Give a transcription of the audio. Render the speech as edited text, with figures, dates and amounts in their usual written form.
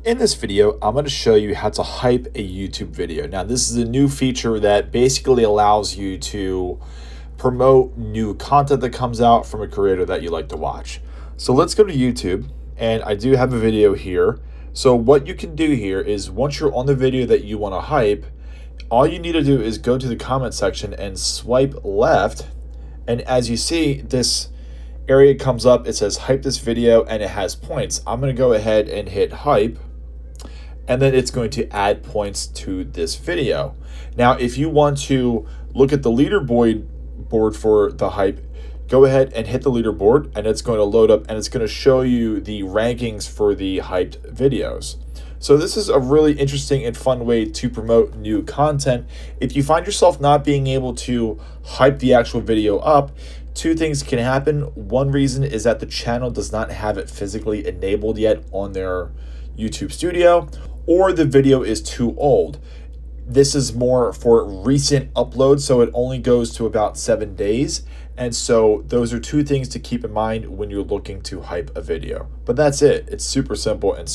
In this video, I'm going to show you how to hype a YouTube video. Now, this is a new feature that basically allows you to promote new content that comes out from a creator that you like to watch. So let's go to YouTube, and I do have a video here. So what you can do here is once you're on the video that you want to hype, all you need to do is go to the comment section and swipe left. And as you see, this area comes up, it says hype this video, and it has points. I'm going to go ahead and hit hype, and then it's going to add points to this video. Now, if you want to look at the leaderboard for the hype, go ahead and hit the leaderboard, and it's going to load up, and it's going to show you the rankings for the hyped videos. So this is a really interesting and fun way to promote new content. If you find yourself not being able to hype the actual video up, two things can happen. One reason is that the channel does not have it physically enabled yet on their YouTube Studio, or the video is too old. This is more for recent uploads, so it only goes to about 7 days. And so those are two things to keep in mind when you're looking to hype a video. But that's it. It's super simple and